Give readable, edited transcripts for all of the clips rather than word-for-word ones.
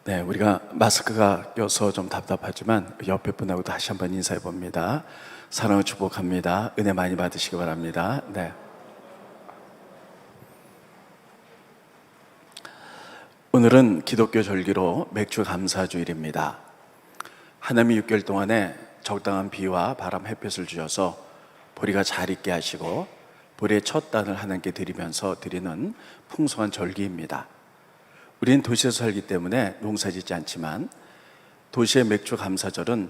네, 우리가 마스크가 껴서 좀 답답하지만 옆에 분하고 다시 한번 인사해 봅니다. 사랑을 축복합니다. 은혜 많이 받으시기 바랍니다. 네. 오늘은 기독교 절기로 맥주 감사주일입니다. 하나님이 6개월 동안에 적당한 비와 바람, 햇볕을 주셔서 보리가 잘 익게 하시고 보리의 첫 단을 하나님께 드리면서 드리는 풍성한 절기입니다. 우리는 도시에서 살기 때문에 농사 짓지 않지만 도시의 맥주 감사절은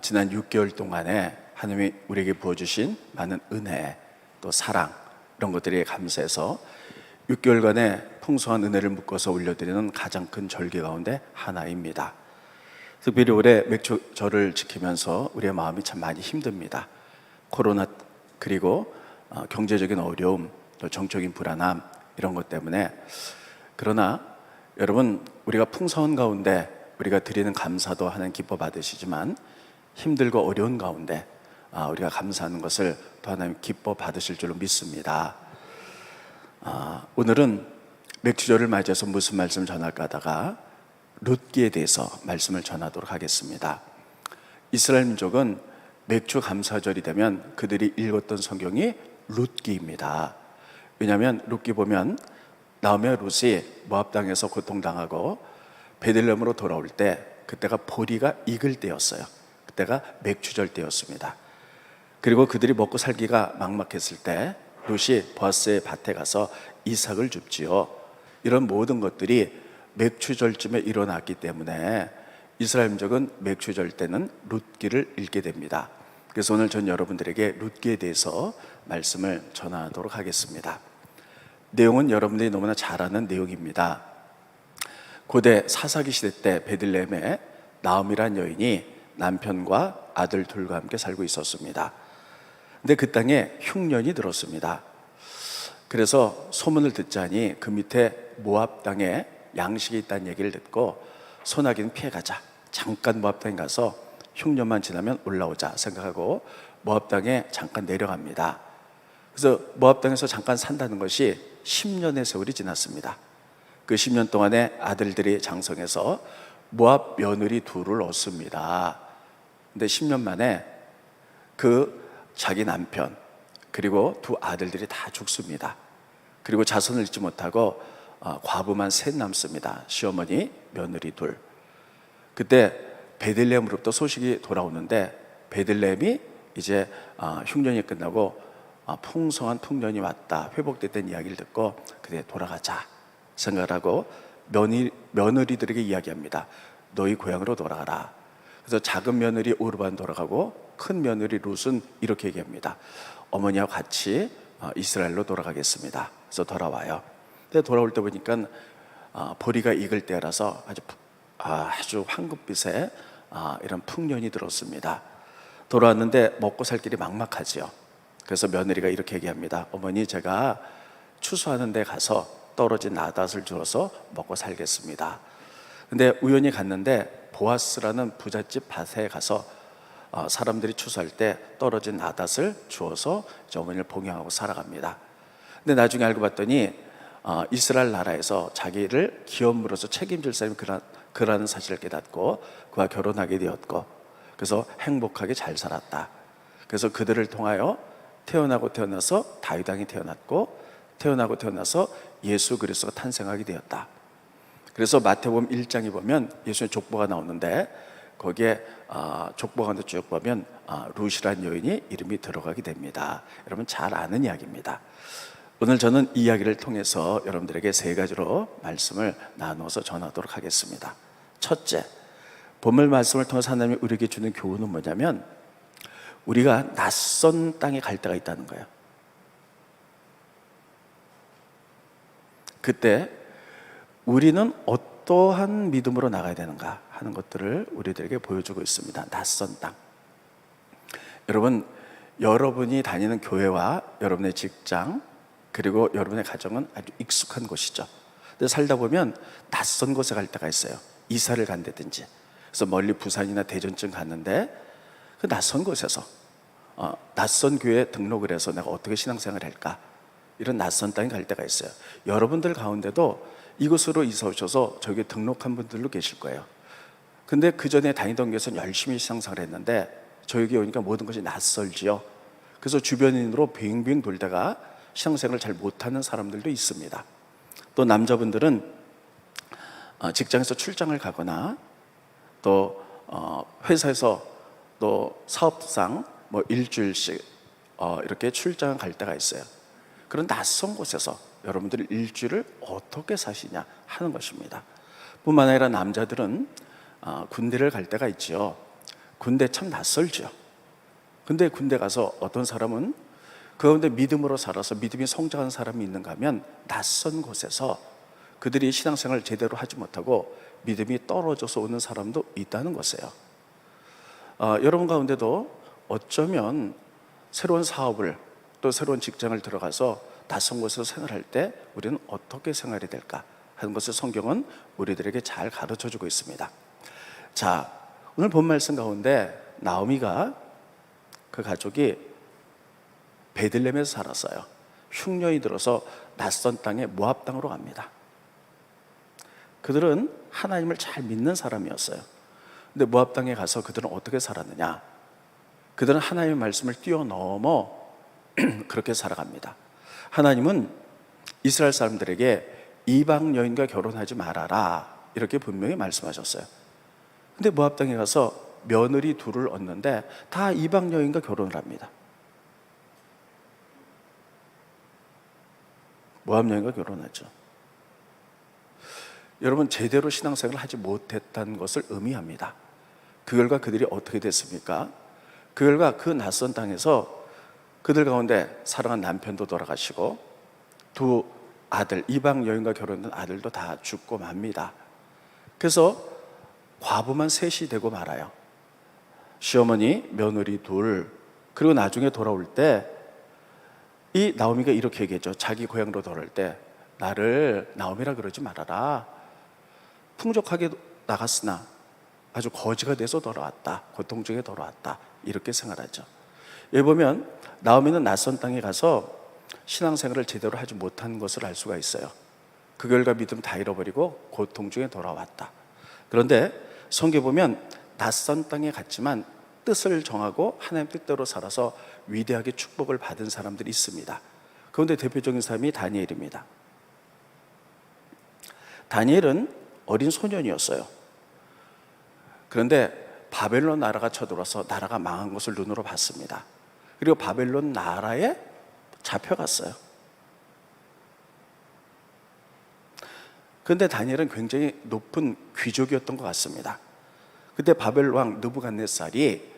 지난 6개월 동안에 하나님이 우리에게 부어주신 많은 은혜, 또 사랑, 이런 것들에 감사해서 6개월간의 풍성한 은혜를 묶어서 올려드리는 가장 큰 절기 가운데 하나입니다. 특별히 올해 맥주절을 지키면서 우리의 마음이 참 많이 힘듭니다. 코로나 그리고 경제적인 어려움, 또 정적인 불안함, 이런 것 때문에. 그러나 여러분, 우리가 풍성한 가운데 우리가 드리는 감사도 하나님 기뻐 받으시지만 힘들고 어려운 가운데 우리가 감사하는 것을 또 하나님 기뻐 받으실 줄로 믿습니다. 오늘은 맥주절을 맞이해서 무슨 말씀을 전할까 하다가 룻기에 대해서 말씀을 전하도록 하겠습니다. 이스라엘 민족은 맥주 감사절이 되면 그들이 읽었던 성경이 룻기입니다. 왜냐하면 룻기 보면 나오미와 룻이 모압 땅에서 고통당하고 베들레헴으로 돌아올 때 그때가 보리가 익을 때였어요. 그때가 맥주절 때였습니다. 그리고 그들이 먹고 살기가 막막했을 때 룻이 보아스의 밭에 가서 이삭을 줍지요. 이런 모든 것들이 맥주절쯤에 일어났기 때문에 이스라엘 민족은 맥주절 때는 룻기를 읽게 됩니다. 그래서 오늘 전 여러분들에게 룻기에 대해서 말씀을 전하도록 하겠습니다. 내용은 여러분들이 너무나 잘 아는 내용입니다. 고대 사사기 시대 때 베들레헴에 나오미란 여인이 남편과 아들 둘과 함께 살고 있었습니다. 근데 그 땅에 흉년이 들었습니다. 그래서 소문을 듣자니 그 밑에 모압 땅에 양식이 있다는 얘기를 듣고 소나기는 피해가자, 잠깐 모압 땅에 가서 흉년만 지나면 올라오자 생각하고 모압 땅에 잠깐 내려갑니다. 그래서 모압 땅에서 잠깐 산다는 것이 10년의 세월이 지났습니다. 그 10년 동안에 아들들이 장성해서 모압 며느리 둘을 얻습니다. 근데 10년 만에 그 자기 남편 그리고 두 아들들이 다 죽습니다. 그리고 자손을 잃지 못하고 과부만 셋 남습니다. 시어머니, 며느리 둘. 그때 베들레헴으로부터 소식이 돌아오는데 베들레헴이 이제 흉년이 끝나고 풍성한 풍년이 왔다, 회복됐다는 이야기를 듣고 그때 돌아가자 생각을 하고 며느리들에게 이야기합니다. 너희 고향으로 돌아가라. 그래서 작은 며느리 오르반 돌아가고 큰 며느리 룻은 이렇게 얘기합니다. 어머니와 같이 이스라엘로 돌아가겠습니다. 그래서 돌아와요. 근데 돌아올 때 보니까 보리가 익을 때라서 아주 황급빛에 이런 풍년이 들었습니다. 돌아왔는데 먹고 살 길이 막막하지요. 그래서 며느리가 이렇게 얘기합니다. 어머니, 제가 추수하는 데 가서 떨어진 나닷을 주워서 먹고 살겠습니다. 근데 우연히 갔는데 보아스라는 부잣집 밭에 가서 사람들이 추수할 때 떨어진 나닷을 주워서 어머니를 봉양하고 살아갑니다. 근데 나중에 알고 봤더니 이스라엘 나라에서 자기를 기업으로서 책임질 사람이 그라는 사실을 깨닫고 그와 결혼하게 되었고, 그래서 행복하게 잘 살았다. 그래서 그들을 통하여 태어나서 다윗 왕이 태어났고, 태어나서 예수 그리스도가 탄생하게 되었다. 그래서 마태복음 1장에 보면 예수의 족보가 나오는데 거기에 족보 가운데 쭉 보면 룻이라는 여인이 이름이 들어가게 됩니다. 여러분 잘 아는 이야기입니다. 오늘 저는 이 이야기를 통해서 여러분들에게 세 가지로 말씀을 나누어서 전하도록 하겠습니다. 첫째, 본문 말씀을 통해서 하나님이 우리에게 주는 교훈은 뭐냐면 우리가 낯선 땅에 갈 때가 있다는 거예요. 그때 우리는 어떠한 믿음으로 나가야 되는가 하는 것들을 우리들에게 보여주고 있습니다. 낯선 땅. 여러분, 여러분이 다니는 교회와 여러분의 직장 그리고 여러분의 가정은 아주 익숙한 곳이죠. 근데 살다 보면 낯선 곳에 갈 때가 있어요. 이사를 간다든지. 그래서 멀리 부산이나 대전쯤 갔는데 그 낯선 곳에서 낯선 교회에 등록을 해서 내가 어떻게 신앙생활을 할까, 이런 낯선 땅에 갈 때가 있어요. 여러분들 가운데도 이곳으로 이사 오셔서 저기 등록한 분들도 계실 거예요. 근데 그 전에 다니던 교회에서는 열심히 신앙생활을 했는데 저에게 오니까 모든 것이 낯설지요. 그래서 주변인으로 빙빙 돌다가 신앙생활을 잘 못하는 사람들도 있습니다. 또 남자분들은 직장에서 출장을 가거나 또 회사에서 또 사업상 뭐 일주일씩 이렇게 출장을 갈 때가 있어요. 그런 낯선 곳에서 여러분들이 일주일을 어떻게 사시냐 하는 것입니다. 뿐만 아니라 남자들은 군대를 갈 때가 있죠. 군대 참 낯설죠. 근데 군대 가서 어떤 사람은 그 가운데 믿음으로 살아서 믿음이 성장한 사람이 있는가 하면 낯선 곳에서 그들이 신앙생활을 제대로 하지 못하고 믿음이 떨어져서 오는 사람도 있다는 것이에요. 여러분 가운데도 어쩌면 새로운 사업을 또 새로운 직장을 들어가서 낯선 곳에서 생활할 때 우리는 어떻게 생활이 될까 하는 것을 성경은 우리들에게 잘 가르쳐주고 있습니다. 자, 오늘 본 말씀 가운데 나오미가 그 가족이 베들레헴에서 살았어요. 흉년이 들어서 낯선 땅에 모압 땅으로 갑니다. 그들은 하나님을 잘 믿는 사람이었어요. 근데 모압 땅에 가서 그들은 어떻게 살았느냐? 그들은 하나님의 말씀을 뛰어넘어 그렇게 살아갑니다. 하나님은 이스라엘 사람들에게 이방 여인과 결혼하지 말아라 이렇게 분명히 말씀하셨어요. 근데 모압 땅에 가서 며느리 둘을 얻는데 다 이방 여인과 결혼을 합니다. 모압 여인과 결혼하죠. 여러분, 제대로 신앙생활을 하지 못했다는 것을 의미합니다. 그 결과 그들이 어떻게 됐습니까? 그 결과 그 낯선 땅에서 그들 가운데 사랑한 남편도 돌아가시고 두 아들, 이방 여인과 결혼한 아들도 다 죽고 맙니다. 그래서 과부만 셋이 되고 말아요. 시어머니, 며느리 둘, 그리고 나중에 돌아올 때 이 나오미가 이렇게 얘기했죠. 자기 고향으로 돌아올 때 나를 나오미라 그러지 말아라. 풍족하게 나갔으나 아주 거지가 돼서 돌아왔다. 고통 중에 돌아왔다. 이렇게 생각하죠. 여기 보면 나오미는 낯선 땅에 가서 신앙생활을 제대로 하지 못한 것을 알 수가 있어요. 그 결과 믿음 다 잃어버리고 고통 중에 돌아왔다. 그런데 성경에 보면 낯선 땅에 갔지만 뜻을 정하고 하나님 뜻대로 살아서 위대하게 축복을 받은 사람들이 있습니다. 그런데 대표적인 사람이 다니엘입니다. 다니엘은 어린 소년이었어요. 그런데 바벨론 나라가 쳐들어와서 나라가 망한 것을 눈으로 봤습니다. 그리고 바벨론 나라에 잡혀갔어요. 그런데 다니엘은 굉장히 높은 귀족이었던 것 같습니다. 그때 바벨 왕 느부갓네살이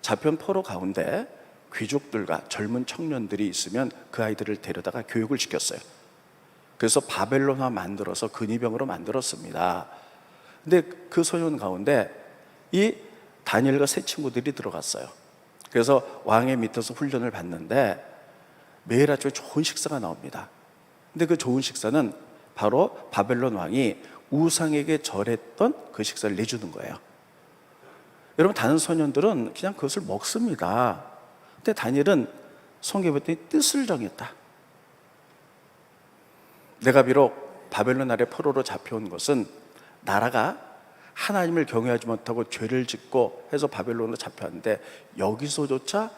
잡혀온 포로 가운데 귀족들과 젊은 청년들이 있으면 그 아이들을 데려다가 교육을 시켰어요. 그래서 바벨론화 만들어서 근위병으로 만들었습니다. 근데 그 소년 가운데 이 다니엘과 세 친구들이 들어갔어요. 그래서 왕의 밑에서 훈련을 받는데 매일 아침에 좋은 식사가 나옵니다. 근데 그 좋은 식사는 바로 바벨론 왕이 우상에게 절했던 그 식사를 내주는 거예요. 여러분, 다른 소년들은 그냥 그것을 먹습니다. 근데 다니엘은 성경에 봤더니 뜻을 정했다. 내가 비록 바벨론 아래 포로로 잡혀온 것은 나라가 하나님을 경외하지 못하고 죄를 짓고 해서 바벨론으로 잡혀왔는데 여기서조차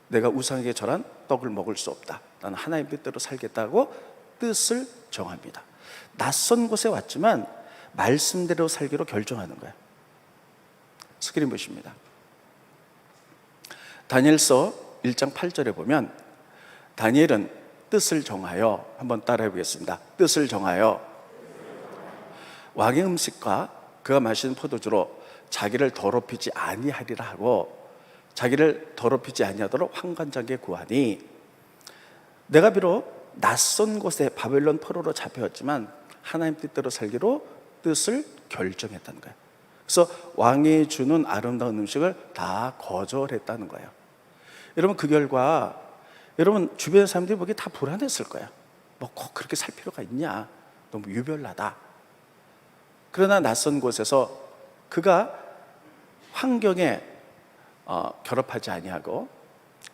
내가 우상에게 절한 떡을 먹을 수 없다. 나는 하나님 뜻대로 살겠다고 뜻을 정합니다. 낯선 곳에 왔지만 말씀대로 살기로 결정하는 거예요. 스크린 보십니다. 다니엘서 1장 8절에 보면 다니엘은 뜻을 정하여, 한번 따라해 보겠습니다. 뜻을 정하여 왕의 음식과 그가 마시는 포도주로 자기를 더럽히지 아니하리라 하고 자기를 더럽히지 아니하도록 환관장께 구하니, 내가 비록 낯선 곳에 바벨론 포로로 잡혀왔지만 하나님 뜻대로 살기로 뜻을 결정했다는 거예요. 그래서 왕이 주는 아름다운 음식을 다 거절했다는 거예요. 여러분, 그 결과 여러분 주변 사람들이 보기에 다 불안했을 거예요. 뭐 꼭 그렇게 살 필요가 있냐, 너무 유별나다. 그러나 낯선 곳에서 그가 환경에 결합하지 아니하고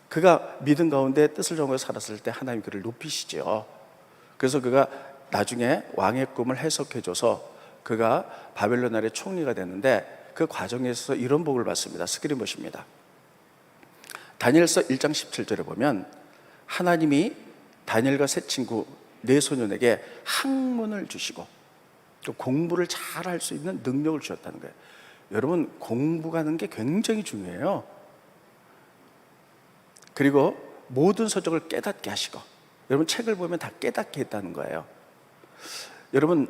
그가 믿음 가운데 뜻을 정하고 살았을 때 하나님 그를 높이시죠. 그래서 그가 나중에 왕의 꿈을 해석해줘서 그가 바벨론 나라의 총리가 됐는데 그 과정에서 이런 복을 받습니다. 스크린 보십니다. 다니엘서 1장 17절에 보면 하나님이 다니엘과 세 친구 네 소년에게 학문을 주시고 또 공부를 잘 할 수 있는 능력을 주셨다는 거예요. 여러분, 공부가 하는 게 굉장히 중요해요. 그리고 모든 서적을 깨닫게 하시고, 여러분 책을 보면 다 깨닫게 했다는 거예요. 여러분,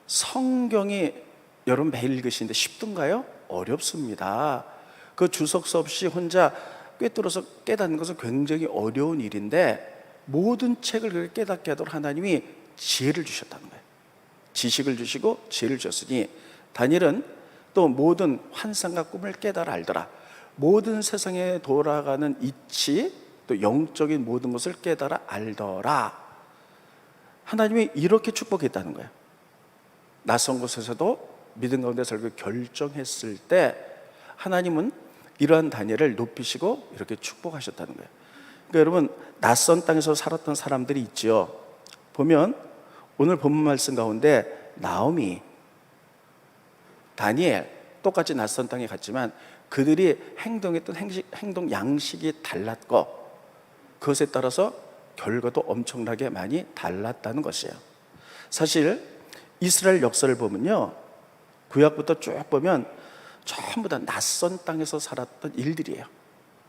성경이 여러분 매일 읽으시는데 쉽던가요? 어렵습니다. 그 주석수 없이 혼자 꿰뚫어서 깨닫는 것은 굉장히 어려운 일인데, 모든 책을 그렇게 깨닫게 하도록 하나님이 지혜를 주셨다는 거예요. 지식을 주시고 지혜를 주셨으니 다니엘은 또 모든 환상과 꿈을 깨달아 알더라. 모든 세상에 돌아가는 이치, 또 영적인 모든 것을 깨달아 알더라. 하나님이 이렇게 축복했다는 거예요. 낯선 곳에서도 믿음 가운데 살고 결정했을 때 하나님은 이러한 다니엘을 높이시고 이렇게 축복하셨다는 거예요. 그러니까 여러분, 낯선 땅에서 살았던 사람들이 있죠. 보면 오늘 본문 말씀 가운데 나오미, 다니엘 똑같이 낯선 땅에 갔지만 그들이 행동했던 행동 양식이 달랐고 그것에 따라서 결과도 엄청나게 많이 달랐다는 것이에요. 사실 이스라엘 역사를 보면요, 구약부터 쭉 보면 전부 다 낯선 땅에서 살았던 일들이에요.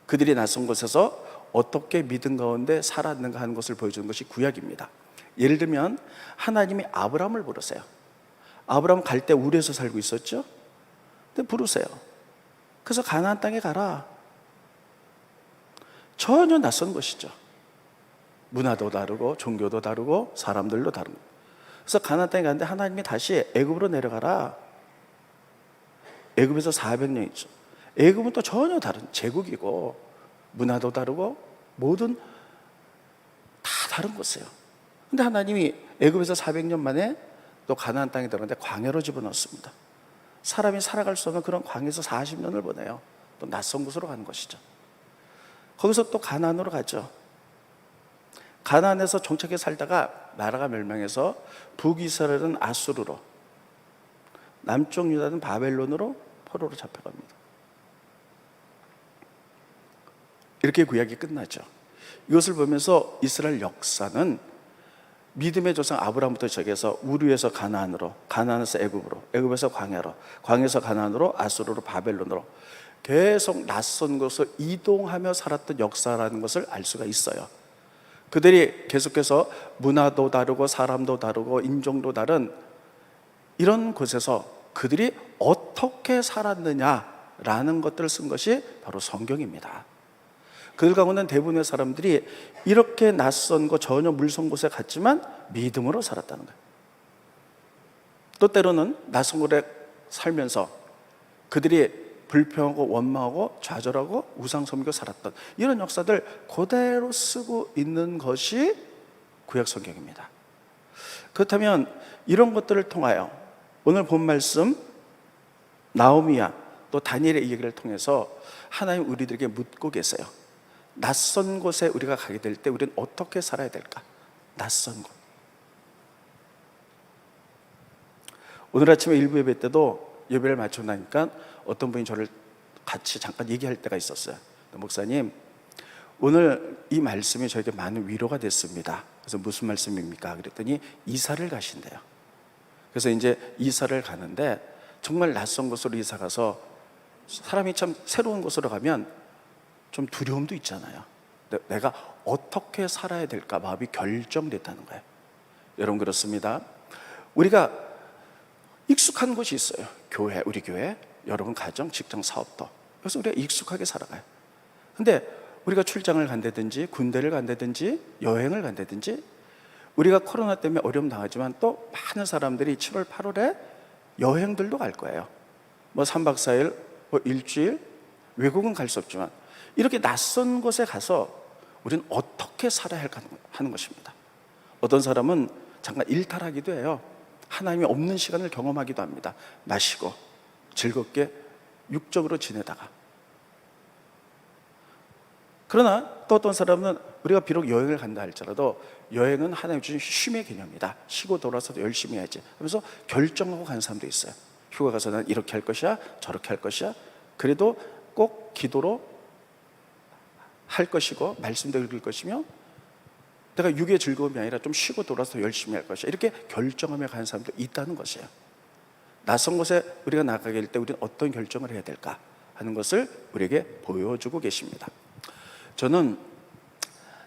그들이 낯선 곳에서 어떻게 믿음 가운데 살았는가 하는 것을 보여주는 것이 구약입니다. 예를 들면 하나님이 아브라함을 부르세요. 아브라함 갈 때 우르에서 살고 있었죠. 근데 부르세요. 그래서 가나안 땅에 가라. 전혀 낯선 것이죠. 문화도 다르고 종교도 다르고 사람들도 다르고. 그래서 가나안 땅에 갔는데 하나님이 다시 애굽으로 내려가라. 애굽에서 400년 있죠. 애굽은 또 전혀 다른 제국이고 문화도 다르고 모든 다 다른 곳이에요. 근데 하나님이 애굽에서 400년 만에 또 가나안 땅에 들어갔는데 광야로 집어넣습니다. 사람이 살아갈 수 없는 그런 광야에서 40년을 보내요. 또 낯선 곳으로 가는 것이죠. 거기서 또 가나안으로 가죠. 가나안에서 정착해 살다가 나라가 멸망해서 북이스라엘은 아수르로, 남쪽 유다는 바벨론으로 포로로 잡혀갑니다. 이렇게 구약이 끝나죠. 이것을 보면서 이스라엘 역사는 믿음의 조상 아브라함부터 시작해서 우르에서 가나안으로, 가나안에서 애굽으로, 애굽에서 광야로, 광야에서 가나안으로, 아수르로, 바벨론으로 계속 낯선 곳을 이동하며 살았던 역사라는 것을 알 수가 있어요. 그들이 계속해서 문화도 다르고 사람도 다르고 인종도 다른 이런 곳에서 그들이 어떻게 살았느냐라는 것들을 쓴 것이 바로 성경입니다. 그들 가운데 대부분의 사람들이 이렇게 낯선 곳, 전혀 물선 곳에 갔지만 믿음으로 살았다는 거예요. 또 때로는 낯선 곳에 살면서 그들이 불평하고 원망하고 좌절하고 우상 섬기고 살았던 이런 역사들 그대로 쓰고 있는 것이 구약 성경입니다. 그렇다면 이런 것들을 통하여 오늘 본 말씀 나오미야 또 다니엘의 얘기를 통해서 하나님 우리들에게 묻고 계세요. 낯선 곳에 우리가 가게 될 때 우리는 어떻게 살아야 될까? 낯선 곳. 오늘 아침에 일부 예배 때도 예배를 마치고 나니까 어떤 분이 저를 같이 잠깐 얘기할 때가 있었어요. 목사님, 오늘 이 말씀이 저에게 많은 위로가 됐습니다. 그래서 무슨 말씀입니까? 그랬더니 이사를 가신대요. 그래서 이제 이사를 가는데 정말 낯선 곳으로 이사 가서 사람이 참 새로운 곳으로 가면 좀 두려움도 있잖아요. 내가 어떻게 살아야 될까 마음이 결정됐다는 거예요. 여러분, 그렇습니다. 우리가 익숙한 곳이 있어요. 교회, 우리 교회, 여러분 가정, 직장, 사업도. 그래서 우리가 익숙하게 살아가요. 근데 우리가 출장을 간다든지 군대를 간다든지 여행을 간다든지 우리가 코로나 때문에 어려움 당하지만 또 많은 사람들이 7월, 8월에 여행들도 갈 거예요. 뭐 3박 4일, 뭐 일주일, 외국은 갈 수 없지만 이렇게 낯선 곳에 가서 우리는 어떻게 살아야 할까 하는 것입니다. 어떤 사람은 잠깐 일탈하기도 해요. 하나님이 없는 시간을 경험하기도 합니다. 마시고 즐겁게 육적으로 지내다가. 그러나 또 어떤 사람은 우리가 비록 여행을 간다 할지라도 여행은 하나님 주신 쉼의 개념이다. 쉬고 돌아서도 열심히 해야지 하면서 결정하고 가는 사람도 있어요. 휴가 가서 난 이렇게 할 것이야, 저렇게 할 것이야. 그래도 꼭 기도로 할 것이고 말씀도 읽을 것이며 내가 육의 즐거움이 아니라 좀 쉬고 돌아서 열심히 할 것이야. 이렇게 결정하며 가는 사람도 있다는 것이에요. 낯선 곳에 우리가 나가게 될 때 우리는 어떤 결정을 해야 될까 하는 것을 우리에게 보여주고 계십니다. 저는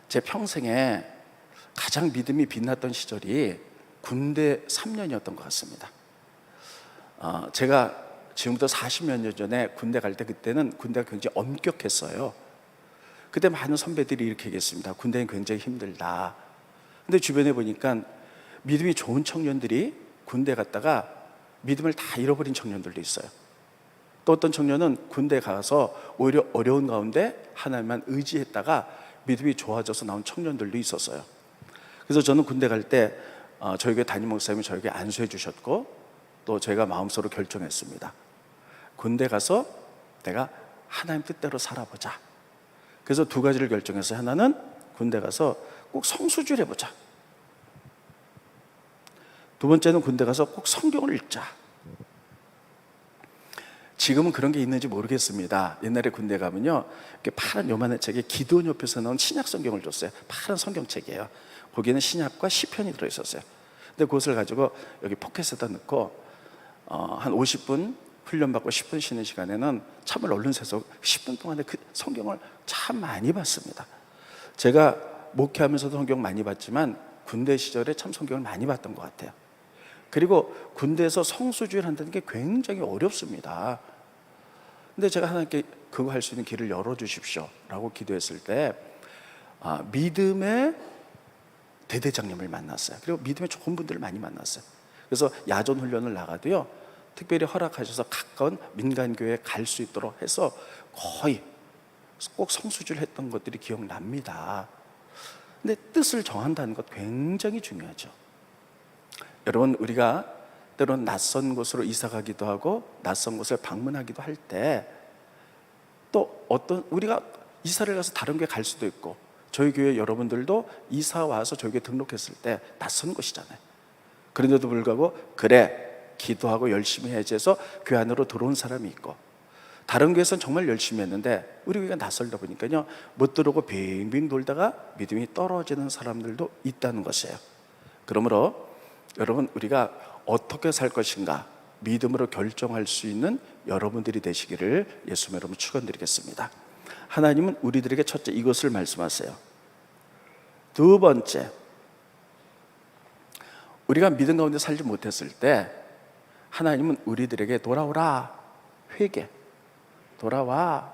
제 평생에 가장 믿음이 빛났던 시절이 군대 3년이었던 것 같습니다. 제가 지금부터 40몇 년 전에 군대 갈 때 그때는 군대가 굉장히 엄격했어요. 그때 많은 선배들이 이렇게 얘기했습니다. 군대는 굉장히 힘들다. 근데 주변에 보니까 믿음이 좋은 청년들이 군대 갔다가 믿음을 다 잃어버린 청년들도 있어요. 또 어떤 청년은 군대 가서 오히려 어려운 가운데 하나님만 의지했다가 믿음이 좋아져서 나온 청년들도 있었어요. 그래서 저는 군대 갈 때 저희 교회 담임 목사님이 저에게 안수해 주셨고 또 제가 마음속으로 결정했습니다. 군대 가서 내가 하나님 뜻대로 살아보자. 그래서 두 가지를 결정했어요. 하나는 군대 가서 꼭 성수주를 해보자. 두 번째는 군대 가서 꼭 성경을 읽자. 지금은 그런 게 있는지 모르겠습니다. 옛날에 군대 가면요, 이렇게 파란 요만한 책에 기도원 옆에서 나온 신약 성경을 줬어요. 파란 성경책이에요. 거기에는 신약과 시편이 들어있었어요. 근데 그것을 가지고 여기 포켓에다 넣고 한 50분 훈련받고 10분 쉬는 시간에는 참을 얼른 새서 10분 동안에 그 성경을 참 많이 봤습니다. 제가 목회하면서도 성경 많이 봤지만 군대 시절에 참 성경을 많이 봤던 것 같아요. 그리고 군대에서 성수주의를 한다는 게 굉장히 어렵습니다. 근데 제가 하나님께 그거 할 수 있는 길을 열어주십시오 라고 기도했을 때 믿음의 대대장님을 만났어요. 그리고 믿음의 좋은 분들을 많이 만났어요. 그래서 야전 훈련을 나가도요, 특별히 허락하셔서 가까운 민간교회에 갈 수 있도록 해서 거의 꼭 성수주를 했던 것들이 기억납니다. 근데 뜻을 정한다는 것 굉장히 중요하죠. 여러분, 우리가 때로는 낯선 곳으로 이사 가기도 하고 낯선 곳을 방문하기도 할 때 또 어떤 우리가 이사를 가서 다른 교회 갈 수도 있고 저희 교회 여러분들도 이사 와서 저희 교회 등록했을 때 낯선 곳이잖아요. 그런데도 불구하고 그래 기도하고 열심히 해야지 해서 교회 안으로 들어온 사람이 있고 다른 교회에서는 정말 열심히 했는데 우리 교회가 낯설다 보니까요 못 들어오고 빙빙 돌다가 믿음이 떨어지는 사람들도 있다는 것이에요. 그러므로 여러분, 우리가 어떻게 살 것인가 믿음으로 결정할 수 있는 여러분들이 되시기를 예수님 여러분 축원드리겠습니다. 하나님은 우리들에게 첫째 이것을 말씀하세요. 두 번째, 우리가 믿음 가운데 살지 못했을 때 하나님은 우리들에게 돌아오라, 회개, 돌아와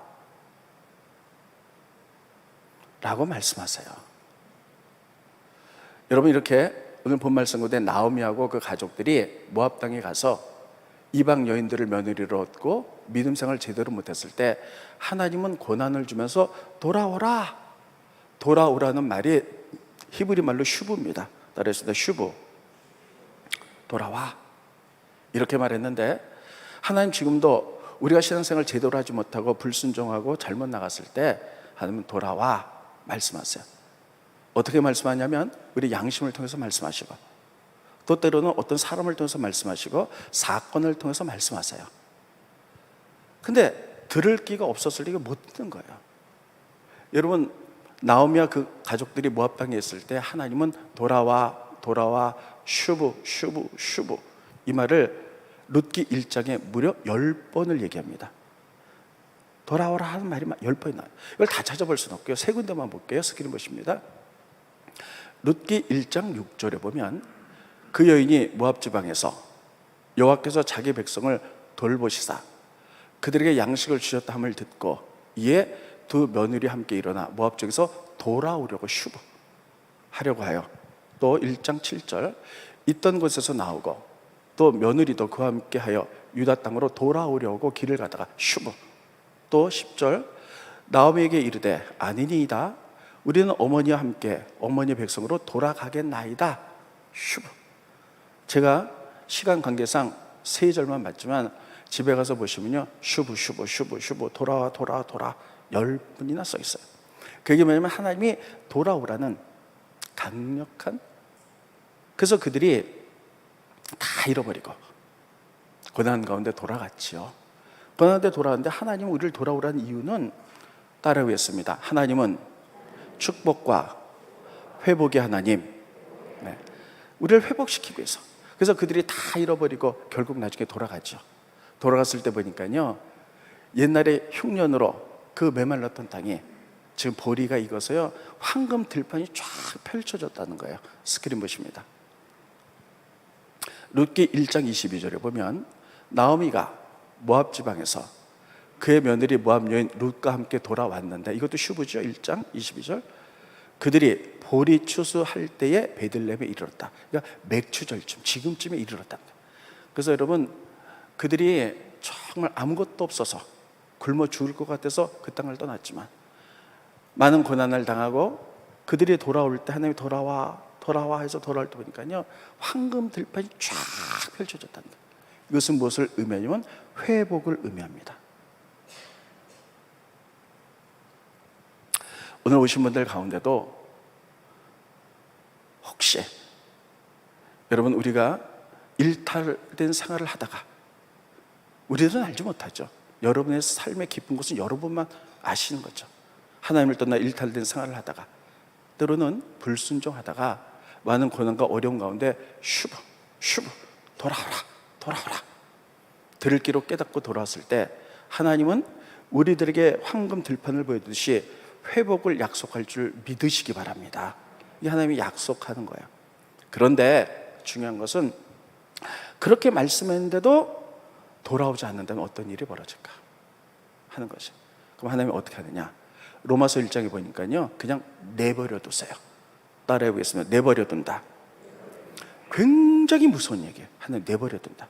라고 말씀하세요. 여러분, 이렇게 오늘 본 말씀 가운데 나오미하고 그 가족들이 모압 땅에 가서 이방 여인들을 며느리로 얻고 믿음 생활을 제대로 못했을 때 하나님은 고난을 주면서 돌아오라, 돌아오라는 말이 히브리 말로 슈브입니다. 따라했습니다. 슈브, 돌아와 이렇게 말했는데 하나님 지금도 우리가 신앙생활 제대로 하지 못하고 불순종하고 잘못 나갔을 때 하나님은 돌아와 말씀하세요. 어떻게 말씀하냐면 우리 양심을 통해서 말씀하시고 또 때로는 어떤 사람을 통해서 말씀하시고 사건을 통해서 말씀하세요. 근데 들을 기가 없었을 때 이게 못 듣는 거예요. 여러분, 나오미와 그 가족들이 모압 땅에 있을 때 하나님은 돌아와, 돌아와, 슈브, 슈브, 슈브 이 말을 룻기 1장에 무려 10번을 얘기합니다. 돌아오라 하는 말이 10번이 나와요. 이걸 다 찾아볼 수는 없고요. 세 군데만 볼게요. 스크린 보십니다. 룻기 1장 6절에 보면 그 여인이 모압 지방에서 여호와께서 자기 백성을 돌보시사 그들에게 양식을 주셨다 함을 듣고 이에 두 며느리 함께 일어나 모압 쪽에서 돌아오려고 슈브 하려고 하여 또 1장 7절 있던 곳에서 나오고 또 며느리도 그와 함께 하여 유다 땅으로 돌아오려고 길을 가다가 슈브 또 10절 나오미에게 이르되 아니니이다 우리는 어머니와 함께 어머니 백성으로 돌아가겠나이다 슈브. 제가 시간 관계상 세 절만 봤지만 집에 가서 보시면요 슈브 슈브 슈브 슈브 돌아와 돌아와 돌아 10분이나 써 있어요. 그게 뭐냐면 하나님이 돌아오라는 강력한, 그래서 그들이 다 잃어버리고 고난 가운데 돌아갔지요. 고난 가운데 돌아갔는데 하나님은 우리를 돌아오라는 이유는 따라오겠습니다. 하나님은 축복과 회복의 하나님, 네. 우리를 회복시키기 위해서. 그래서 그들이 다 잃어버리고 결국 나중에 돌아가죠. 돌아갔을 때 보니까요, 옛날에 흉년으로 그 메말랐던 땅이 지금 보리가 익어서요, 황금 들판이 쫙 펼쳐졌다는 거예요. 스크린 보십니다. 룻기 1장 22절에 보면 나오미가 모압 지방에서 그의 며느리 모압 여인 룻과 함께 돌아왔는데, 이것도 슈브죠. 1장 22절. 그들이 보리 추수할 때에 베들레헴에 이르렀다. 그러니까 맥추절쯤, 지금쯤에 이르렀다. 그래서 여러분, 그들이 정말 아무것도 없어서 굶어 죽을 것 같아서 그 땅을 떠났지만 많은 고난을 당하고 그들이 돌아올 때 하나님이 돌아와 해서 돌아올 때 보니까요, 황금 들판이 쫙 펼쳐졌다는 거예요. 이것은 무엇을 의미하냐면 회복을 의미합니다. 오늘 오신 분들 가운데도 혹시 여러분, 우리가 일탈된 생활을 하다가, 우리들은 알지 못하죠. 여러분의 삶의 깊은 곳은 여러분만 아시는 거죠. 하나님을 떠나 일탈된 생활을 하다가, 때로는 불순종하다가 많은 고난과 어려움 가운데 슈브 돌아오라 들을 귀로 깨닫고 돌아왔을 때 하나님은 우리들에게 황금 들판을 보여주듯이 회복을 약속할 줄 믿으시기 바랍니다. 이게 하나님이 약속하는 거예요. 그런데 중요한 것은 그렇게 말씀했는데도 돌아오지 않는다면 어떤 일이 벌어질까 하는 것이. 그럼 하나님이 어떻게 하느냐? 로마서 1장에 보니까요, 그냥 내버려 두세요. 따라해 보겠습니다. 내버려 둔다. 굉장히 무서운 얘기예요. 하나님 내버려 둔다.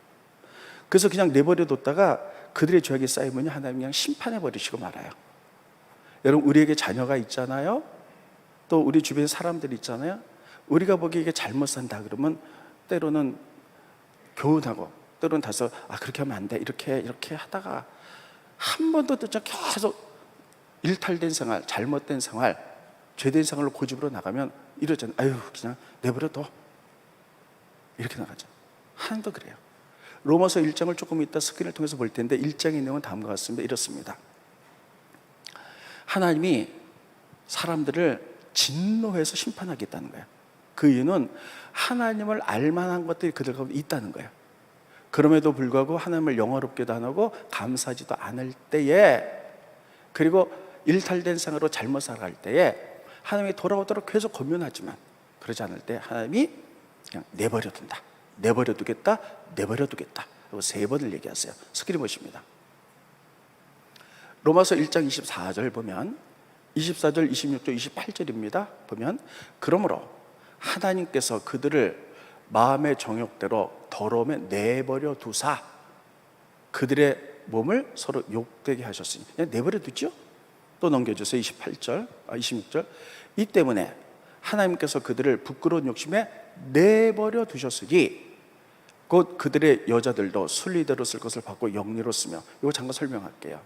그래서 그냥 내버려 뒀다가 그들의 죄악이 쌓이면 하나님 그냥 심판해 버리시고 말아요. 여러분, 우리에게 자녀가 있잖아요. 또 우리 주변에 사람들이 있잖아요. 우리가 보기에 이게 잘못 산다 그러면 때로는 교훈하고, 때로는 다서 그렇게 하면 안 돼, 이렇게 하다가 한 번도 또 계속 일탈된 생활, 잘못된 생활, 죄된 생활로 고집으로 나가면 이러잖아요. 아유, 그냥 내버려둬, 이렇게 나가죠. 하나님도 그래요. 로마서 1장을 조금 이따 스크린을 통해서 볼 텐데 1장의 내용은 다음과 같습니다. 이렇습니다. 하나님이 사람들을 진노해서 심판하겠다는 거예요. 그 이유는 하나님을 알만한 것들이 그들 가운데 있다는 거예요. 그럼에도 불구하고 하나님을 영화롭게도 안 하고 감사하지도 않을 때에, 그리고 일탈된 생활로 잘못 살아갈 때에 하나님이 돌아오도록 계속 권면하지만 그러지 않을 때 하나님이 그냥 내버려둔다, 내버려두겠다, 내버려두겠다. 그리고 3번을 얘기하세요. 스크린 보십니다. 로마서 1장 24절 보면 24절, 26절, 28절입니다. 보면 그러므로 하나님께서 그들을 마음의 정욕대로 더러움에 내버려 두사 그들의 몸을 서로 욕되게 하셨으니, 그냥 내버려 두죠. 또 넘겨주세요. 26절. 이 때문에 하나님께서 그들을 부끄러운 욕심에 내버려 두셨으니 곧 그들의 여자들도 순리대로 쓸 것을 받고 영리로 쓰며. 이거 잠깐 설명할게요.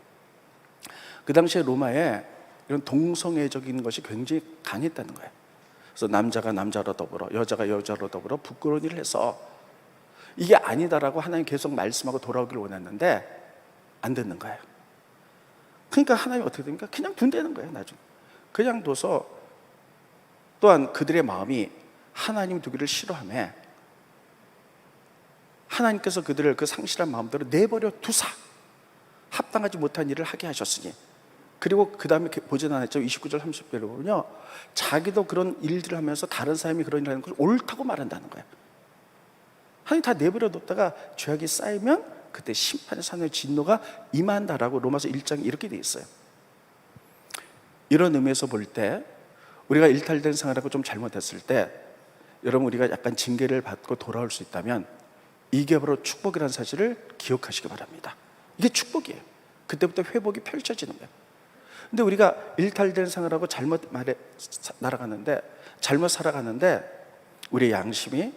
그 당시에 로마에 이런 동성애적인 것이 굉장히 강했다는 거예요. 그래서 남자가 남자로 더불어, 여자가 여자로 더불어 부끄러운 일을 해서 이게 아니다라고 하나님 계속 말씀하고 돌아오기를 원했는데 안 듣는 거예요. 그러니까 하나님이 어떻게 됩니까? 그냥 둔다는 거예요. 나중에 그냥 둬서, 또한 그들의 마음이 하나님 두기를 싫어하며 하나님께서 그들을 그 상실한 마음대로 내버려 두사 합당하지 못한 일을 하게 하셨으니, 그리고 그 다음에 보진 않았죠. 29절 30절에 보면요, 자기도 그런 일들을 하면서 다른 사람이 그런 일을 하는 것을 옳다고 말한다는 거예요. 하나님 다 내버려 뒀다가 죄악이 쌓이면 그때 심판의 하나님의 진노가 임한다라고 로마서 1장에 이렇게 돼 있어요. 이런 의미에서 볼 때 우리가 일탈된 생활하고 좀 잘못했을 때, 여러분, 우리가 약간 징계를 받고 돌아올 수 있다면 이게 바로 축복이라는 사실을 기억하시기 바랍니다. 이게 축복이에요. 그때부터 회복이 펼쳐지는 거예요. 근데 우리가 일탈된 생활하고 잘못 살아가는데 우리의 양심이,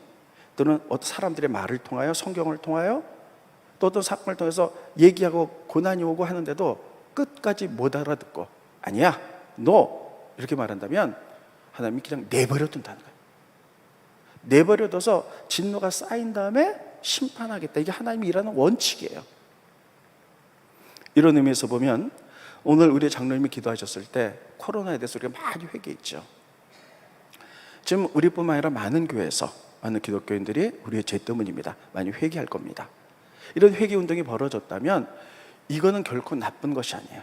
또는 어떤 사람들의 말을 통하여, 성경을 통하여, 또 어떤 사건을 통해서 얘기하고 고난이 오고 하는데도 끝까지 못 알아듣고, 아니야, 너 이렇게 말한다면 하나님이 그냥 내버려 둔다는 거예요. 내버려 둬서 진노가 쌓인 다음에 심판하겠다. 이게 하나님이 일하는 원칙이에요. 이런 의미에서 보면 오늘 우리 장로님이 기도하셨을 때 코로나에 대해서 우리가 많이 회개했죠. 지금 우리뿐만 아니라 많은 교회에서 많은 기독교인들이 우리의 죄 때문입니다. 많이 회개할 겁니다. 이런 회개 운동이 벌어졌다면 이거는 결코 나쁜 것이 아니에요.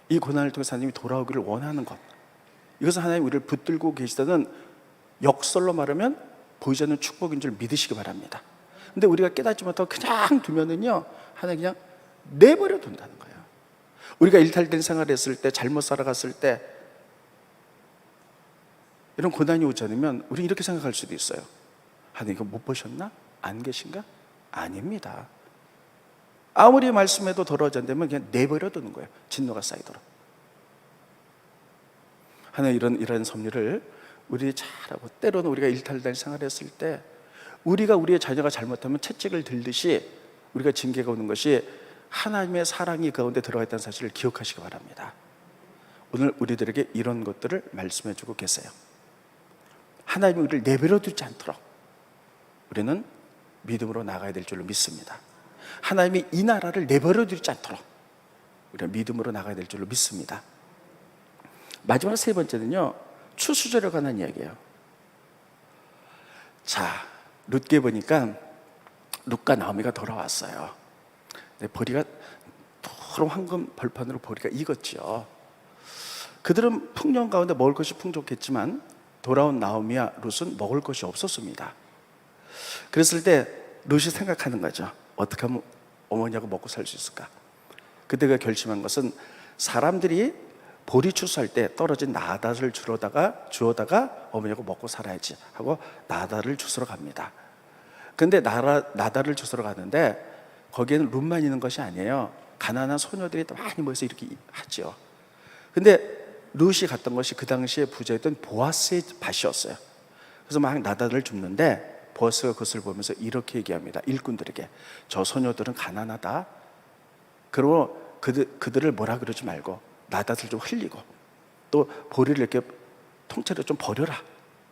이 고난을 통해서 하나님이 돌아오기를 원하는 것, 이것은 하나님 우리를 붙들고 계시다는 역설로 말하면 보이지 않는 축복인 줄 믿으시기 바랍니다. 근데 우리가 깨닫지 못하고 그냥 두면은요, 하나님 그냥 내버려 둔다는 거예요. 우리가 일탈된 생활을 했을 때, 잘못 살아갔을 때 이런 고난이 오지 않으면 우리 이렇게 생각할 수도 있어요. 하나님 이거 못 보셨나? 안 계신가? 아닙니다. 아무리 말씀해도 돌아오지 않으면 그냥 내버려 두는 거예요. 진노가 쌓이도록. 하나님 이런 섭리를 우리 잘하고, 때로는 우리가 일탈된 생활을 했을 때 우리가 우리의 자녀가 잘못하면 채찍을 들듯이 우리가 징계가 오는 것이 하나님의 사랑이 가운데 들어가 있다는 사실을 기억하시기 바랍니다. 오늘 우리들에게 이런 것들을 말씀해 주고 계세요. 하나님이 우리를 내버려 두지 않도록 우리는 믿음으로 나가야 될 줄로 믿습니다. 하나님이 이 나라를 내버려 두지 않도록 우리가 믿음으로 나가야 될 줄로 믿습니다. 마지막 세 번째는요, 추수절에 관한 이야기예요. 자, 룻기에 보니까 룻과 나오미가 돌아왔어요. 보리가 도로 황금 벌판으로 보리가 익었죠. 그들은 풍년 가운데 먹을 것이 풍족했지만 돌아온 나오미와 룻은 먹을 것이 없었습니다. 그랬을 때 룻이 생각하는 거죠. 어떻게 하면 어머니하고 먹고 살 수 있을까? 그때가 결심한 것은 사람들이 보리 추수할 때 떨어진 나닷을 주워다가 어머니하고 먹고 살아야지 하고 나닷을 주스러 갑니다. 근데 나닷을 주스러 가는데 거기에는 룻만 있는 것이 아니에요. 가난한 소녀들이 많이 모여서 이렇게 하죠. 근데 룻이 갔던 것이 그 당시에 부자였던 보아스의 밭이었어요. 그래서 막 나닷을 줍는데 보아스가 그것을 보면서 이렇게 얘기합니다. 일꾼들에게, 저 소녀들은 가난하다. 그리고 그들을 뭐라 그러지 말고 나닷을 좀 흘리고 또 보리를 이렇게 통째로 좀 버려라.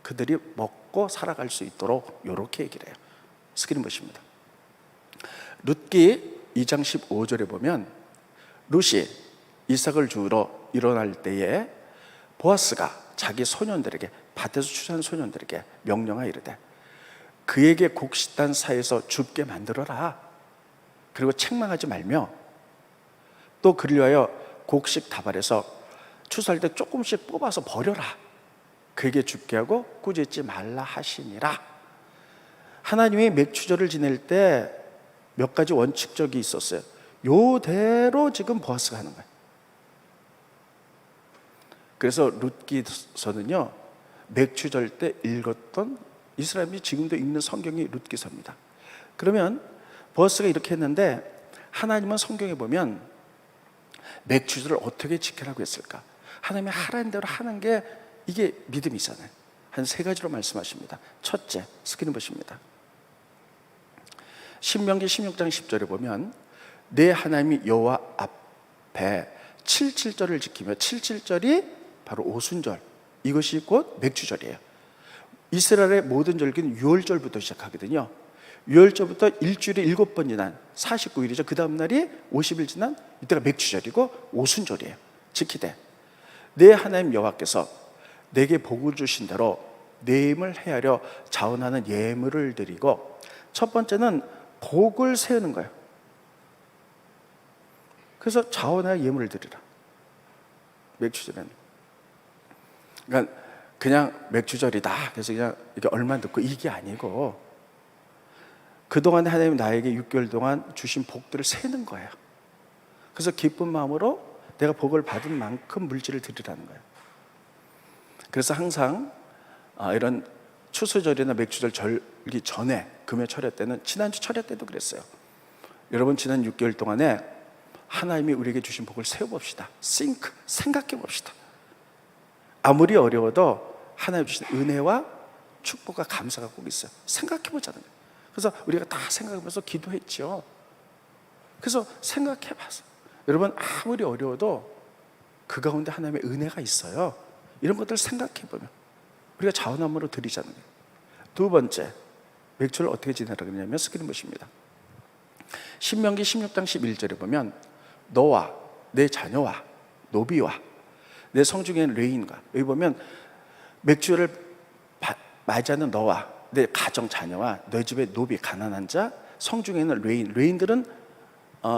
그들이 먹고 살아갈 수 있도록 이렇게 얘기를 해요. 스크린 보십니다. 룻기 2장 15절에 보면 룻이 이삭을 주우러 일어날 때에 보아스가 자기 소년들에게, 밭에서 추수한 소년들에게 명령하여 이르되 그에게 곡식단 사이에서 줍게 만들어라. 그리고 책망하지 말며 또 그를 위하여 곡식 다발에서 추수할 때 조금씩 뽑아서 버려라. 그에게 줍게 하고 꾸짖지 말라 하시니라. 하나님이 맥추절을 지낼 때 몇 가지 원칙적이 있었어요. 요대로 지금 보아스가 하는 거예요. 그래서 룻기서는요, 맥추절 때 읽었던, 이스라엘이 지금도 읽는 성경이 룻기서입니다. 그러면 보아스가 이렇게 했는데 하나님은 성경에 보면 맥추절을 어떻게 지키라고 했을까? 하나님이 하라는 대로 하는 게 이게 믿음이잖아요. 한 세 가지로 말씀하십니다. 첫째, 스크린 보십니다. 신명기 16장 10절에 보면 내 하나님이 여호와 앞에 77절을 지키며, 77절이 바로 오순절, 이것이 곧 맥추절이에요. 이스라엘의 모든 절기는 6월절부터 시작하거든요. 6월절부터 일주일에 7번 지난 49일이죠. 그 다음 날이 50일 지난 이때가 맥추절이고 오순절이에요. 지키되 내 하나님 여호와께서 내게 복을 주신 대로 내 힘을 헤아려 자원하는 예물을 드리고, 첫 번째는 복을 세우는 거예요. 그래서 자원하여 예물을 드리라. 맥추절에는 그러니까 그냥 맥추절이다 그래서 그냥 이게 얼마 넣고 이게 아니고 그동안 하나님 나에게 6개월 동안 주신 복들을 세는 거예요. 그래서 기쁜 마음으로 내가 복을 받은 만큼 물질을 드리라는 거예요. 그래서 항상 이런 추수절이나 맥추절 절기 전에, 금요 철야 때는, 지난주 철야 때도 그랬어요. 여러분, 지난 6개월 동안에 하나님이 우리에게 주신 복을 세워봅시다. 생각해 봅시다. 아무리 어려워도 하나님 주신 은혜와 축복과 감사가 꼭 있어요. 생각해 보자는 거예요. 그래서 우리가 다 생각해보면서 기도했죠. 그래서 생각해 봤어요. 여러분, 아무리 어려워도 그 가운데 하나님의 은혜가 있어요. 이런 것들을 생각해 보면 우리가 자원함으로 드리자는 거예요. 두 번째, 맥주를 어떻게 지내라고 그러냐면 스크린 보십니다. 신명기 16장 11절에 보면 너와 내 자녀와 노비와 내 성중에 있는 레인과, 여기 보면 맥주를 맞이하는 너와 내 가정 자녀와 너희 집의 노비 가난한 자, 성중에 있는 레인들은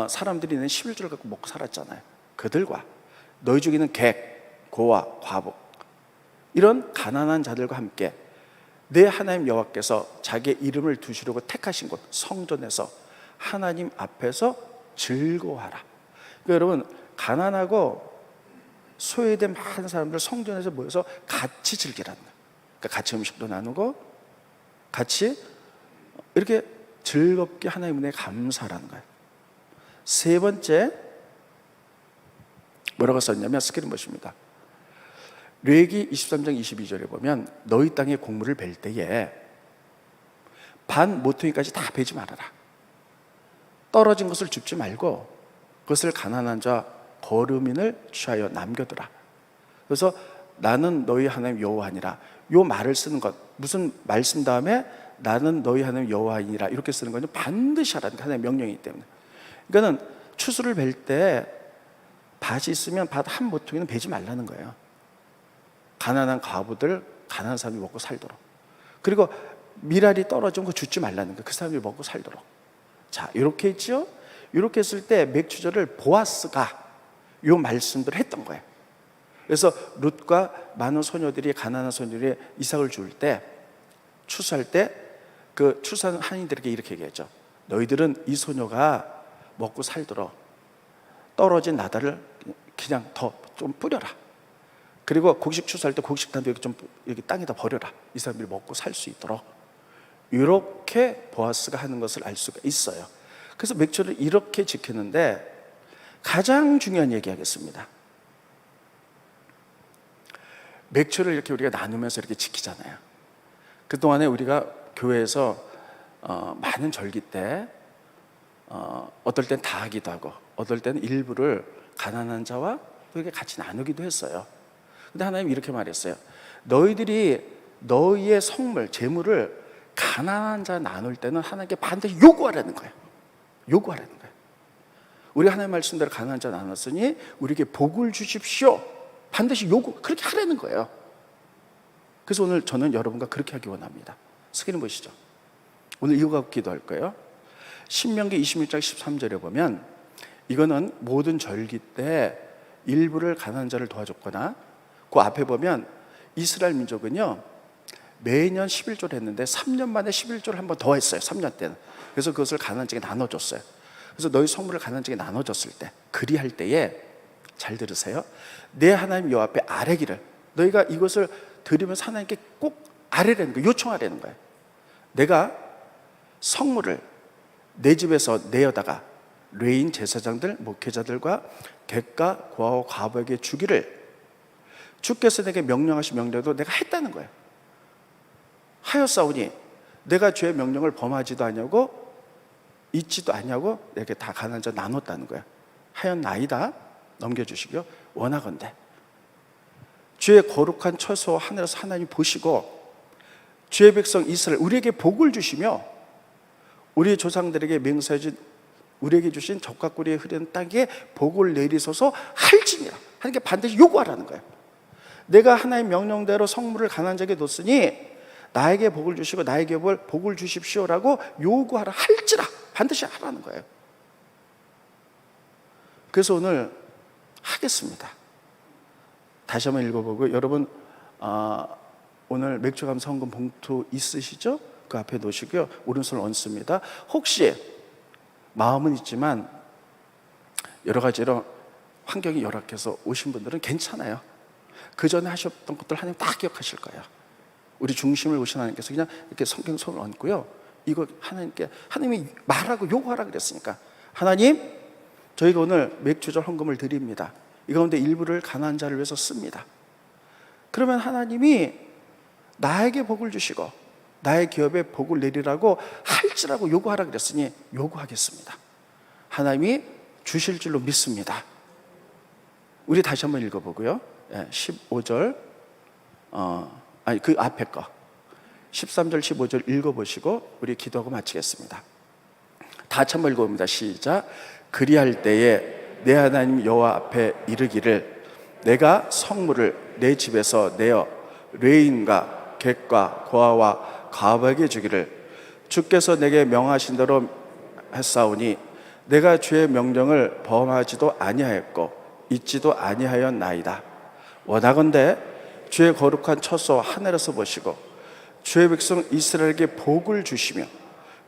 사람들이 있는 11조를 갖고 먹고 살았잖아요. 그들과 너희 중에 있는 객, 고와 과부, 이런 가난한 자들과 함께 내 하나님 여호와께서 자기의 이름을 두시려고 택하신 곳 성전에서 하나님 앞에서 즐거워하라. 그러니까 여러분, 가난하고 소외된 많은 사람들 성전에서 모여서 같이 즐기라는 거예요. 그러니까 같이 음식도 나누고 같이 이렇게 즐겁게 하나님 은혜에 감사하라는 거예요. 세 번째, 뭐라고 썼냐면 스크린 보십니다. 레위기 23장 22절에 보면 너희 땅의 곡물을 벨 때에 반 모퉁이까지 다 베지 말아라. 떨어진 것을 줍지 말고 그것을 가난한 자 거류민을 취하여 남겨두라. 그래서 나는 너희 하나님 여호와니라, 요 말을 쓰는 것, 무슨 말씀 다음에 나는 너희 하나님 여호와이니라 이렇게 쓰는 거는 반드시 하라는 하나님의 명령이기 때문에. 그러니까는 추수를 벨 때 밭이 있으면 밭 한 모퉁이는 베지 말라는 거예요. 가난한 과부들, 가난한 사람이 먹고 살도록. 그리고 미랄이 떨어지면 그거 줍지 말라는 거예요. 그 사람이 먹고 살도록. 자, 이렇게 했죠. 이렇게 했을 때 맥주절을 보아스가 요 말씀들을 했던 거예요. 그래서 룻과 많은 소녀들이, 가난한 소녀들이 이삭을 줄 때, 추수할 때 그 추수하는 한인들에게 이렇게 얘기했죠. 너희들은 이 소녀가 먹고 살도록 떨어진 나달을 그냥 더 좀 뿌려라. 그리고 곡식 추수할 때 곡식 단도 여기 땅에다 버려라. 이 사람들이 먹고 살 수 있도록. 이렇게 보아스가 하는 것을 알 수가 있어요. 그래서 맥주를 이렇게 지켰는데 가장 중요한 얘기 하겠습니다. 맥주를 이렇게 우리가 나누면서 이렇게 지키잖아요. 그동안에 우리가 교회에서 많은 절기 때 어떨 땐 다 하기도 하고 어떨 때는 일부를 가난한 자와 이렇게 같이 나누기도 했어요. 근데 하나님 이렇게 말했어요. 너희들이 너희의 성물, 재물을 가난한 자 나눌 때는 하나님께 반드시 요구하라는 거예요. 요구하라는 거예요. 우리 하나님 말씀대로 가난한 자 나눴으니 우리에게 복을 주십시오. 반드시 요구, 그렇게 하라는 거예요. 그래서 오늘 저는 여러분과 그렇게 하기 원합니다. 스크린 보시죠. 오늘 이거 갖고 기도할 거예요. 신명기 26장 13절에 보면 이거는 모든 절기 때 일부를 가난한 자를 도와줬거나, 그 앞에 보면 이스라엘 민족은요 매년 11조를 했는데 3년 만에 11조를 한 번 더 했어요. 3년 때는. 그래서 그것을 가난한 자에게 나눠줬어요. 그래서 너희 성물을 가난한 자에게 나눠줬을 때, 그리할 때에 잘 들으세요. 내 하나님 여호와 앞에 아뢰기를, 너희가 이것을 드리면서 하나님께 꼭 아뢰라는 거예요. 요청하라는 거예요. 내가 성물을 내 집에서 내어다가 레인 제사장들, 목회자들과 객과 고아와 과부에게 주기를 주께서 내게 명령하신 명령도 내가 했다는 거예요. 하였사오니 내가 주의 명령을 범하지도 아니하고 잊지도 아니하고 내게 다 가난한 자 나눴다는 거예요. 하였나이다. 넘겨주시기요 원하건대 주의 거룩한 처소 하늘에서 하나님 보시고 주의 백성 이스라엘 우리에게 복을 주시며 우리 조상들에게 맹세해 준 우리에게 주신 젖과 꿀이 흐르는 땅에 복을 내리소서 할지니라. 하나님께 반드시 요구하라는 거예요. 내가 하나님 명령대로 성물을 가난한 자에게 뒀으니 나에게 복을 주시고 나에게 복을 주십시오라고 요구하라. 할지라. 반드시 하라는 거예요. 그래서 오늘 하겠습니다. 다시 한번 읽어보고, 여러분 오늘 맥주감 성금 봉투 있으시죠? 그 앞에 놓으시고요, 오른손을 얹습니다. 혹시 마음은 있지만 여러 가지로 환경이 열악해서 오신 분들은 괜찮아요. 그 전에 하셨던 것들 하나님 다 기억하실 거예요. 우리 중심을 오신 하나님께서 그냥 이렇게 성경 손을 얹고요, 이거 하나님께, 하나님이 말하고 요구하라 그랬으니까, 하나님 저희가 오늘 맥주절 헌금을 드립니다. 이 가운데 일부를 가난한 자를 위해서 씁니다. 그러면 하나님이 나에게 복을 주시고 나의 기업에 복을 내리라고 할지라고 요구하라 그랬으니 요구하겠습니다. 하나님이 주실 줄로 믿습니다. 우리 다시 한번 읽어보고요. 15절 아니 그 앞에 거 13절 15절 읽어보시고 우리 기도하고 마치겠습니다. 다 같이 한번 읽어봅니다. 시작. 그리할 때에 내 하나님 여호와 앞에 이르기를 내가 성물을 내 집에서 내어 레인과 객과 고아와 과부에게 주기를 주께서 내게 명하신 대로 했사오니 내가 주의 명령을 범하지도 아니하였고 잊지도 아니하였나이다. 원하건대 주의 거룩한 처소 하늘에서 보시고 주의 백성 이스라엘에게 복을 주시며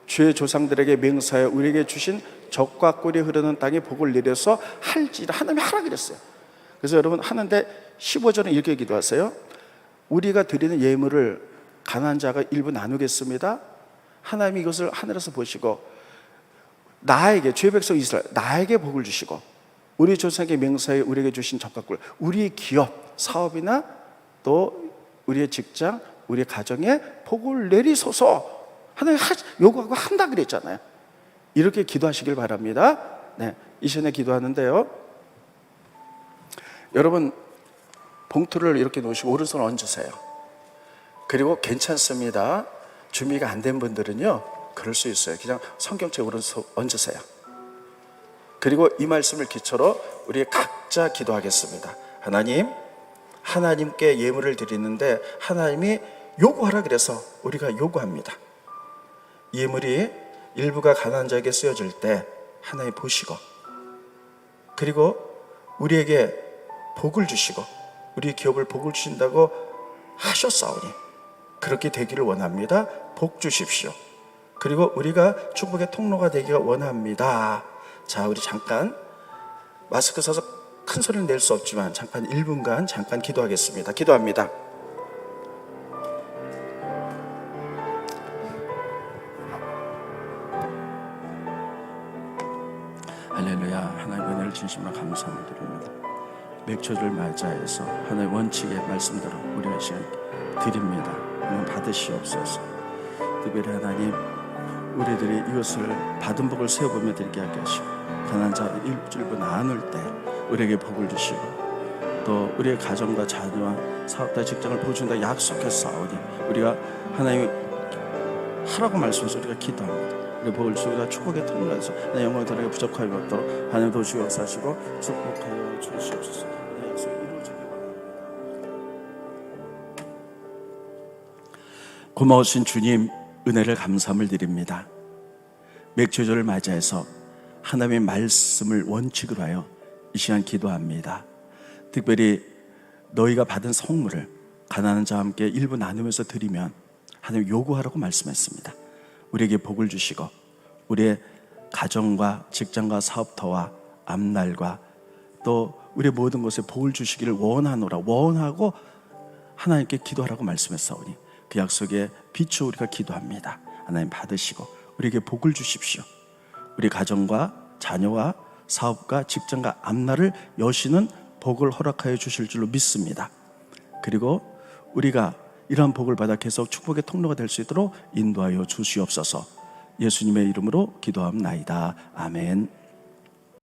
주의 조상들에게 맹세하여 우리에게 주신 적과 꿀이 흐르는 땅에 복을 내려서 할지라. 하나님이 하라 그랬어요. 그래서 여러분 하는데 15절은 이렇게 기도하세요. 우리가 드리는 예물을 가난한 자가 일부 나누겠습니다. 하나님이 이것을 하늘에서 보시고 나에게, 주의 백성 이스라엘, 나에게 복을 주시고 우리 조상에게 맹세하여 우리에게 주신 적과 꿀, 우리의 기업, 사업이나 또 우리의 직장, 우리의 가정에 복을 내리소서. 하나님 요구하고 한다 그랬잖아요. 이렇게 기도하시길 바랍니다. 네, 이 시간에 기도하는데요, 여러분 봉투를 이렇게 놓으시고 오른손 얹으세요. 그리고 괜찮습니다, 준비가 안 된 분들은요 그럴 수 있어요. 그냥 성경책 오른손 얹으세요. 그리고 이 말씀을 기초로 우리 각자 기도하겠습니다. 하나님, 하나님께 예물을 드리는데 하나님이 요구하라 그래서 우리가 요구합니다. 예물이 일부가 가난한 자에게 쓰여질 때 하나님 보시고 그리고 우리에게 복을 주시고 우리 기업을 복을 주신다고 하셨사오니 그렇게 되기를 원합니다. 복 주십시오. 그리고 우리가 축복의 통로가 되기를 원합니다. 자, 우리 잠깐 마스크 써서 큰 소리를 낼 수 없지만 잠깐 1분간 잠깐 기도하겠습니다. 기도합니다. 할렐루야. 하나님 은혜를 진심으로 감사함을 드립니다. 맥초를 맞이해서 하나님 원칙의 말씀대로 우리가 시간 드립니다. 하나님 받으시옵소서. 특별히 하나님, 우리들이 이것을 받은 복을 세어보며 드리게 하게 하시고 가난한 자 일부 나눌 때 우리에게 복을 주시고 또 우리의 가정과 자녀와 사업과 직장을 보여준다 약속했사오니 우리가 하나님이 하라고 말씀해서 우리가 기도합니다. 우리 복을 주시고 축복의 통로에서 내 영광을 드리게 부족함이 없도록 하나님 도우시고 역사하시고 축복하여 주시옵소서. 내 약속이 이루어지길 바랍니다. 고마우신 주님, 은혜를 감사함을 드립니다. 맥주절을 맞이해서 하나님의 말씀을 원칙으로 하여 이 시간 기도합니다. 특별히 너희가 받은 성물을 가난한 자와 함께 일부 나누면서 드리면 하나님 요구하라고 말씀했습니다. 우리에게 복을 주시고 우리의 가정과 직장과 사업터와 앞날과 또 우리의 모든 것에 복을 주시기를 원하노라. 원하고 하나님께 기도하라고 말씀했사오니 그 약속에 비추어 우리가 기도합니다. 하나님 받으시고 우리에게 복을 주십시오. 우리 가정과 자녀와 사업과 직장과 앞날을 여시는 복을 허락하여 주실 줄로 믿습니다. 그리고 우리가 이러한 복을 받아 계속 축복의 통로가 될 수 있도록 인도하여 주시옵소서. 예수님의 이름으로 기도합나이다. 아멘.